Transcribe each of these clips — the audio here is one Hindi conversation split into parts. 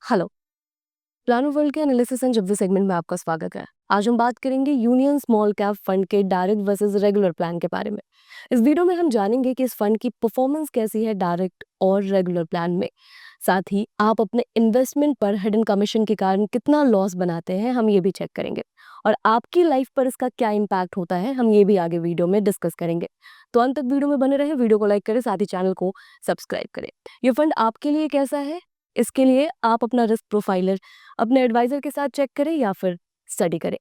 हेलो। प्लानो वर्ल्ड के एनालिसिस एंड रिव्यू सेगमेंट में आपका स्वागत है। आज हम बात करेंगे यूनियन स्मॉल कैप फंड के डायरेक्ट वर्सेस रेगुलर प्लान के बारे में। इस वीडियो में हम जानेंगे कि इस फंड की परफॉर्मेंस कैसी है डायरेक्ट और रेगुलर प्लान में। साथ ही आप अपने इन्वेस्टमेंट पर हिडन कमीशन के कारण कितना लॉस बनाते हैं, हम ये भी चेक करेंगे। और आपकी लाइफ पर इसका क्या इम्पैक्ट होता है, हम ये भी आगे वीडियो में डिस्कस करेंगे। तो अंत तक वीडियो में बने रहे, वीडियो को लाइक करें, साथ ही चैनल को सब्सक्राइब करें। ये फंड आपके लिए कैसा है, इसके लिए आप अपना रिस्क प्रोफाइलर अपने एडवाइजर के साथ चेक करें या फिर स्टडी करें।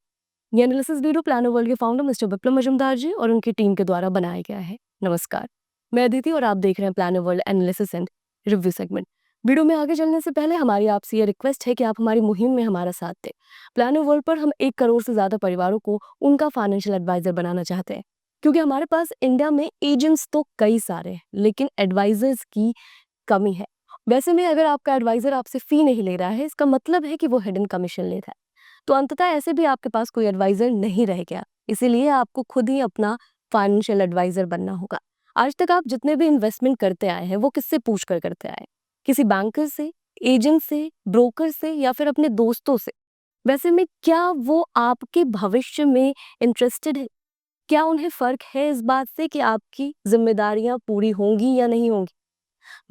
ये एनालिसिस वीडियो प्लानो वर्ल्ड के फाउंडर मिस्टर विप्लव मजूमदार जी और उनकी टीम के द्वारा बनाया गया है। नमस्कार, मैं अदिति और आप देख रहे हैं plano world analysis and review segment. Video में आगे चलने से पहले हमारी आपसे ये रिक्वेस्ट है कि आप हमारी मुहिम में हमारा साथ दें। प्लानो वर्ल्ड पर हम 1 करोड़ से ज्यादा परिवारों को उनका फाइनेंशियल एडवाइजर बनाना चाहते हैं, क्योंकि हमारे पास इंडिया में एजेंट्स तो कई सारे हैं लेकिन एडवाइजर्स की कमी है। वैसे में अगर आपका एडवाइजर आपसे फी नहीं ले रहा है, इसका मतलब है कि वो हिडन कमीशन ले रहा है। तो अंततः ऐसे भी आपके पास कोई एडवाइजर नहीं रह गया, इसीलिए आपको खुद ही अपना फाइनेंशियल एडवाइजर बनना होगा। आज तक आप जितने भी इन्वेस्टमेंट करते आए हैं वो किससे पूछ कर करते आए? किसी बैंकर से, एजेंट से, ब्रोकर से या फिर अपने दोस्तों से? वैसे में क्या वो आपके भविष्य में इंटरेस्टेड है? क्या उन्हें फर्क है इस बात से कि आपकी जिम्मेदारियां पूरी होंगी या नहीं होंगी?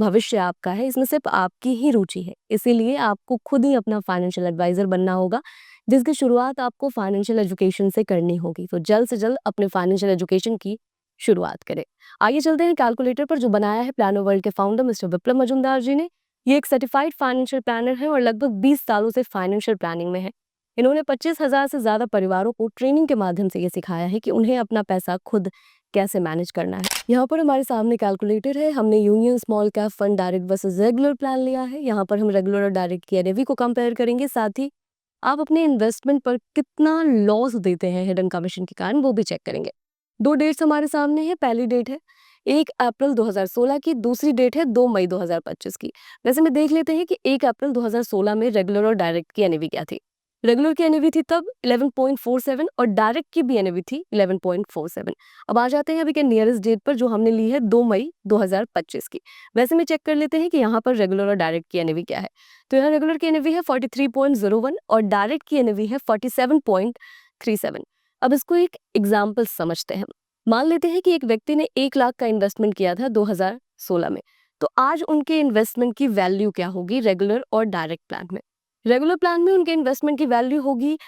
भविष्य आपका है, इसमें सिर्फ आपकी ही रुचि है। इसीलिए आपको खुद ही अपना फाइनेंशियल एडवाइजर बनना होगा, जिसकी शुरुआत आपको फाइनेंशियल एजुकेशन से करनी होगी। तो जल्द से जल्द अपने फाइनेंशियल एजुकेशन की शुरुआत करें। आइए चलते हैं कैलकुलेटर पर, जो बनाया है प्लानो वर्ल्ड के फाउंडर मिस्टर विप्लव मजूमदार जी ने। ये एक सर्टिफाइड फाइनेंशियल प्लानर है और लगभग 20 सालों से फाइनेंशियल प्लानिंग में है। इन्होंने 25,000 से ज्यादा परिवारों को ट्रेनिंग के माध्यम से ये सिखाया है कि उन्हें अपना पैसा खुद कैसे मैनेज करना है। यहाँ पर हमारे सामने कैलकुलेटर है। हमने union small cap fund direct versus regular plan लिया है। यहाँ पर हम रेगुलर और डायरेक्ट की एनएवी को कंपेयर करेंगे, साथ ही आप अपने इन्वेस्टमेंट पर कितना लॉस देते हैं हिडन कमीशन के कारण, वो भी चेक करेंगे। 2 डेट्स हमारे सामने है। पहली डेट है 1 अप्रैल 2016 की, दूसरी डेट है 2 मई 2025 की। वैसे में देख लेते हैं कि 1 अप्रैल 2016 में रेगुलर और डायरेक्ट की एनएवी क्या थी। रेगुलर की एनएवी थी तब 11.47 और डायरेक्ट की भी एनएवी थी 11.47। अब आ जाते हैं अभी के नियरेस्ट डेट पर, जो हमने ली है 2 मई 2025 की। वैसे में चेक कर लेते हैं कि यहाँ पर रेगुलर और डायरेक्ट की एनएवी क्या है। तो यहाँ रेगुलर की एनएवी है 43.01 और डायरेक्ट की एनएवी है 47.37। अब इसको एक एग्जाम्पल समझते हैं। मान लेते हैं कि एक व्यक्ति ने 1 लाख का इन्वेस्टमेंट किया था 2016 में। तो आज उनके इन्वेस्टमेंट की वैल्यू क्या होगी रेगुलर और डायरेक्ट प्लान में? रेगुलर प्लान में उनके इन्वेस्टमेंट की वैल्यू होगी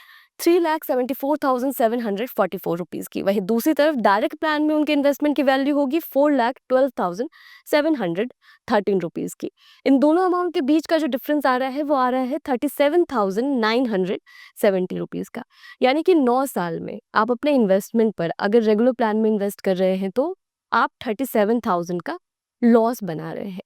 3,74,744 रुपीज की। वहीं दूसरी तरफ डायरेक्ट प्लान में उनके इन्वेस्टमेंट की वैल्यू होगी 4,12,713 रुपीज की। इन दोनों अमाउंट के बीच का जो डिफरेंस आ रहा है वो आ रहा है 37,970 रुपीज का। यानी कि 9 साल में आप अपने इन्वेस्टमेंट पर अगर रेगुलर प्लान में इन्वेस्ट कर रहे हैं तो आप 37,000 का लॉस बना रहे हैं।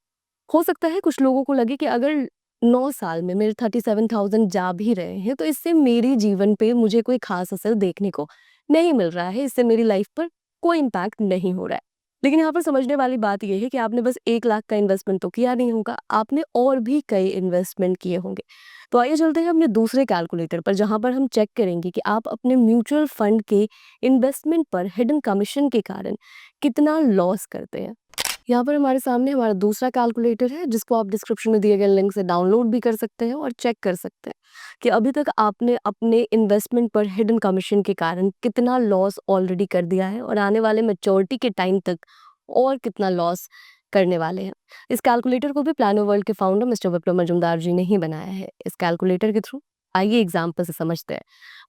हो सकता है कुछ लोगों को लगे कि अगर 9 साल में मेरे 37,000 जा भी रहे हैं तो इससे मेरे जीवन पे मुझे कोई खास असर देखने को नहीं मिल रहा है, इससे मेरी लाइफ पर कोई इम्पैक्ट नहीं हो रहा है। लेकिन यहाँ पर समझने वाली बात यह है कि आपने बस 1 लाख का इन्वेस्टमेंट तो किया नहीं होगा, आपने और भी कई इन्वेस्टमेंट किए होंगे। तो आइए चलते हैं अपने दूसरे कैलकुलेटर पर, जहाँ पर हम चेक करेंगे कि आप अपने म्यूचुअल फंड के इन्वेस्टमेंट पर हिडन कमीशन के कारण कितना लॉस करते हैं। यहाँ पर हमारे सामने हमारा दूसरा कैलकुलेटर है, जिसको आप डिस्क्रिप्शन में दिए गए लिंक से डाउनलोड भी कर सकते हैं और चेक कर सकते हैं कि अभी तक आपने अपने इन्वेस्टमेंट पर हिडन कमीशन के कारण कितना लॉस ऑलरेडी कर दिया है और आने वाले मैच्योरिटी के टाइम तक और कितना लॉस करने वाले हैं। इस कैलकुलेटर को भी प्लानो वर्ल्ड के फाउंडर मिस्टर विप्लव मजूमदार जी ने ही बनाया है। इस कैलकुलेटर के थ्रू आइए एग्जाम्पल से समझते हैं।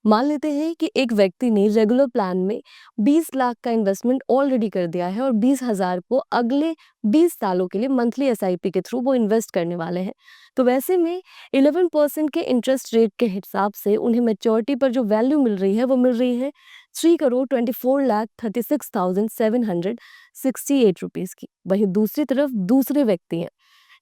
मान लेते हैं कि एक व्यक्ति ने रेगुलर प्लान में 20 लाख का इन्वेस्टमेंट ऑलरेडी कर दिया है और 20,000 को अगले 20 सालों के लिए मंथली एसआईपी के थ्रू वो इन्वेस्ट करने वाले हैं। तो वैसे में 11% के इंटरेस्ट रेट के हिसाब से उन्हें मैच्योरिटी पर जो वैल्यू मिल रही है वो मिल रही है 3,24,36,768 रुपीज की। वहीं दूसरी तरफ दूसरे व्यक्ति हैं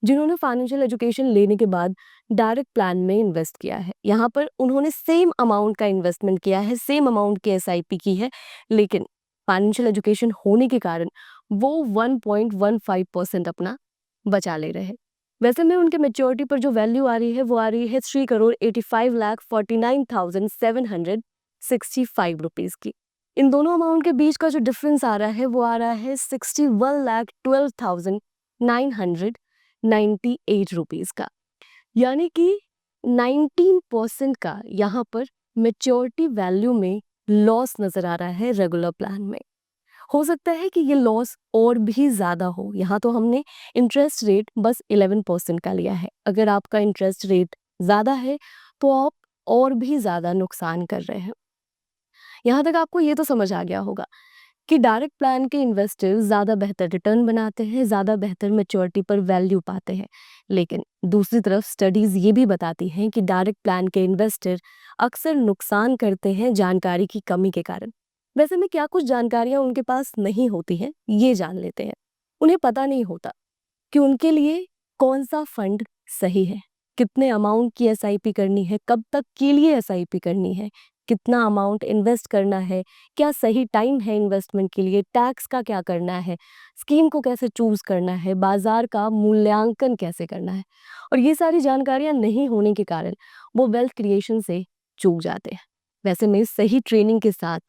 जिन्होंने फाइनेंशियल एजुकेशन लेने के बाद डायरेक्ट प्लान में इन्वेस्ट किया है। यहाँ पर उन्होंने सेम अमाउंट का इन्वेस्टमेंट किया है, सेम अमाउंट की एसआईपी की है, लेकिन फाइनेंशियल एजुकेशन होने के कारण वो 1.15% अपना बचा ले रहे हैं। वैसे में उनके मेच्योरिटी पर जो वैल्यू आ रही है वो आ रही है 3,85,49,765 रुपीज की। इन दोनों अमाउंट के बीच का जो डिफरेंस आ रहा है वो आ रहा है 61,12,998 रुपीज का। यानी कि 19% का यहाँ पर मैच्योरिटी वैल्यू में लॉस नजर आ रहा है रेगुलर प्लान में। हो सकता है कि ये लॉस और भी ज़्यादा हो। यहाँ तो हमने इंटरेस्ट रेट बस 11% का लिया है। अगर आपका इंटरेस्ट रेट ज़्यादा है तो आप और भी ज़्यादा नुकसान कर रहे हैं। यहाँ तक आपको ये तो समझ आ गया होगा कि डायरेक्ट प्लान के इन्वेस्टर्स ज़्यादा बेहतर रिटर्न बनाते हैं, ज़्यादा बेहतर मैच्योरिटी पर वैल्यू पाते हैं। लेकिन दूसरी तरफ स्टडीज़ ये भी बताती हैं कि डायरेक्ट प्लान के इन्वेस्टर अक्सर नुकसान करते हैं जानकारी की कमी के कारण। वैसे में क्या कुछ जानकारियाँ उनके पास नहीं होती हैं, ये जान लेते हैं। उन्हें पता नहीं होता कि उनके लिए कौन सा फंड सही है, कितने अमाउंट की एसआईपी करनी है, कब तक के लिए एसआईपी करनी है, कितना अमाउंट इन्वेस्ट करना है, क्या सही टाइम है इन्वेस्टमेंट के लिए, टैक्स का क्या करना है, स्कीम को कैसे चूज करना है, बाजार का मूल्यांकन कैसे करना है। और ये सारी जानकारियां नहीं होने के कारण वो वेल्थ क्रिएशन से चूक जाते हैं। वैसे में सही ट्रेनिंग के साथ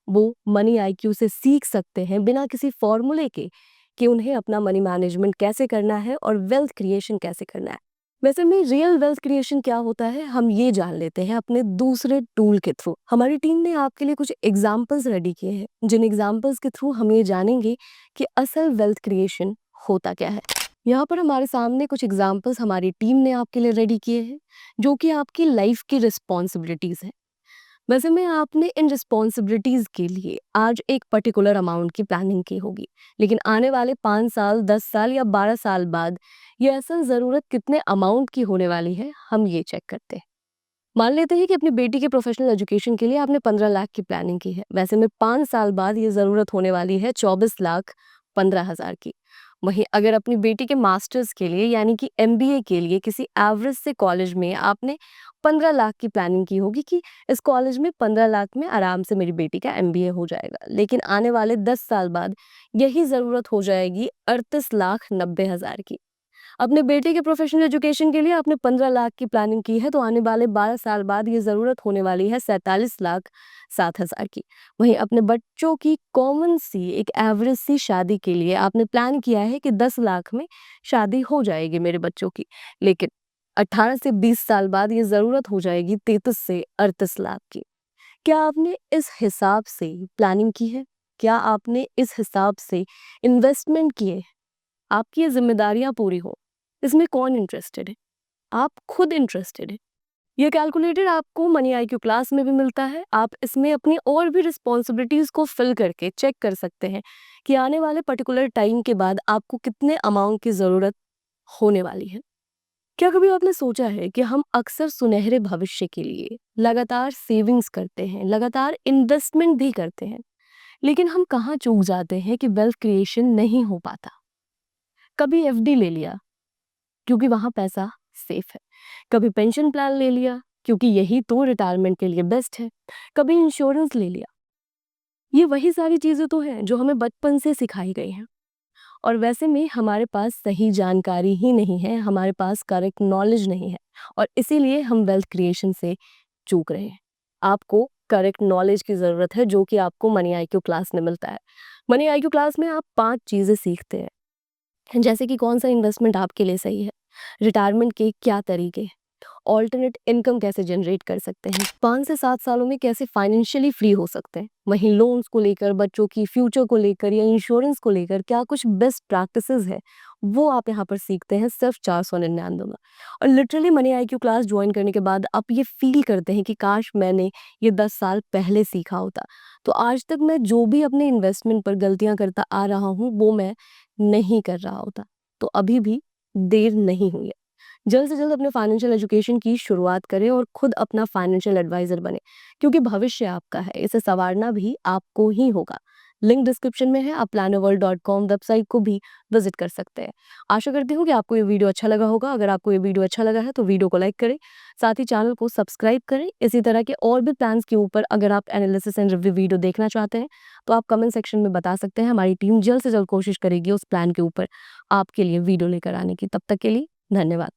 वो मनी आईक्यू से सीख सकते हैं बिना किसी फॉर्मूले के कि उन्हें अपना मनी मैनेजमेंट कैसे करना है और वेल्थ क्रिएशन कैसे करना है। वैसे में रियल वेल्थ क्रिएशन क्या होता है हम ये जान लेते हैं अपने दूसरे टूल के थ्रू। हमारी टीम ने आपके लिए कुछ एग्जाम्पल्स रेडी किए हैं जिन एग्जाम्पल्स के थ्रू हम ये जानेंगे कि असल वेल्थ क्रिएशन होता क्या है। यहाँ पर हमारे सामने कुछ एग्जाम्पल्स हमारी टीम ने आपके लिए रेडी किए हैं जो कि आपकी लाइफ की रिस्पॉन्सिबिलिटीज है। वैसे में आपने इन रिस्पॉन्सिबिलिटीज के लिए आज एक पर्टिकुलर अमाउंट की प्लानिंग की होगी, लेकिन आने वाले 5 साल 10 साल या 12 साल बाद ये असल ज़रूरत कितने अमाउंट की होने वाली है हम ये चेक करते हैं। मान लेते हैं कि अपनी बेटी के प्रोफेशनल एजुकेशन के लिए आपने 15 लाख की प्लानिंग की है। वैसे में 5 साल बाद ये ज़रूरत होने वाली है 24,15,000 की। वहीं अगर अपनी बेटी के मास्टर्स के लिए यानी कि एमबीए के लिए किसी एवरेज से कॉलेज में आपने 15 लाख की प्लानिंग की होगी कि इस कॉलेज में 15 लाख में आराम से मेरी बेटी का एमबीए हो जाएगा, लेकिन आने वाले 10 साल बाद यही ज़रूरत हो जाएगी 38,90,000 की। अपने बेटे के प्रोफेशनल एजुकेशन के लिए आपने 15 लाख की प्लानिंग की है तो आने वाले 12 साल बाद ये ज़रूरत होने वाली है 47,07,000 की। वहीं अपने बच्चों की कॉमन सी एक एवरेज सी शादी के लिए आपने प्लान किया है कि 10 लाख में शादी हो जाएगी मेरे बच्चों की, लेकिन 18 से 20 साल बाद ये ज़रूरत हो जाएगी 33 से 38 लाख की। क्या आपने इस हिसाब से प्लानिंग की है? क्या आपने इस हिसाब से इन्वेस्टमेंट किए? आपकी ये जिम्मेदारियां पूरी हो, इसमें कौन इंटरेस्टेड है? आप खुद इंटरेस्टेड है। ये कैलकुलेटर आपको मनी आईक्यू क्लास में भी मिलता है। आप इसमें अपनी और भी रिस्पॉन्सिबिलिटीज को फिल करके चेक कर सकते हैं कि आने वाले पर्टिकुलर टाइम के बाद आपको कितने अमाउंट की ज़रूरत होने वाली है। क्या कभी आपने सोचा है कि हम अक्सर सुनहरे भविष्य के लिए लगातार सेविंग्स करते हैं, लगातार इन्वेस्टमेंट भी करते हैं, लेकिन हम कहाँ चूक जाते हैं कि वेल्थ क्रिएशन नहीं हो पाता। कभी एफडी ले लिया क्योंकि वहां पैसा सेफ है, कभी पेंशन प्लान ले लिया क्योंकि यही तो रिटायरमेंट के लिए बेस्ट है, कभी इंश्योरेंस ले लिया। ये वही सारी चीजें तो हैं जो हमें बचपन से सिखाई गई हैं। और वैसे में हमारे पास सही जानकारी ही नहीं है, हमारे पास करेक्ट नॉलेज नहीं है और इसीलिए हम वेल्थ क्रिएशन से चूक रहे हैं। आपको करेक्ट नॉलेज की ज़रूरत है जो कि आपको मनी आईक्यू क्लास में मिलता है। मनी आईक्यू क्लास में आप 5 चीज़ें सीखते हैं, जैसे कि कौन सा इन्वेस्टमेंट आपके लिए सही है, रिटायरमेंट के क्या तरीके, ऑल्टरनेट इनकम कैसे जनरेट कर सकते हैं, 5 से 7 सालों में कैसे फाइनेंशियली फ्री हो सकते हैं, वहीं लोन्स को लेकर, बच्चों की फ्यूचर को लेकर या इंश्योरेंस को लेकर क्या कुछ बेस्ट प्रैक्टिसेस है वो आप यहाँ पर सीखते हैं सिर्फ 499 में। और literally money IQ class join करने के बाद आप ये फील करते हैं कि काश मैंने ये 10 साल पहले सीखा होता तो आज तक मैं जो भी अपने इन्वेस्टमेंट पर गलतियां करता आ रहा हूँ वो मैं नहीं कर रहा होता। तो अभी भी देर नहीं हुई है। जल्द से जल्द अपने फाइनेंशियल एजुकेशन की शुरुआत करें और खुद अपना फाइनेंशियल एडवाइजर बने, क्योंकि भविष्य आपका है, इसे संवारना भी आपको ही होगा। लिंक डिस्क्रिप्शन में है, आप plannerworld.com वेबसाइट को भी विजिट कर सकते हैं। आशा करती हूँ कि आपको ये वीडियो अच्छा लगा होगा। अगर आपको ये वीडियो अच्छा लगा है तो वीडियो को लाइक करें, साथ ही चैनल को सब्सक्राइब करें। इसी तरह के और भी प्लान्स के ऊपर अगर आप एनालिसिस एंड रिव्यू वीडियो देखना चाहते हैं तो आप कमेंट सेक्शन में बता सकते हैं। हमारी टीम जल्द से जल्द कोशिश करेगी उस प्लान के ऊपर आपके लिए वीडियो लेकर आने की। तब तक के लिए धन्यवाद।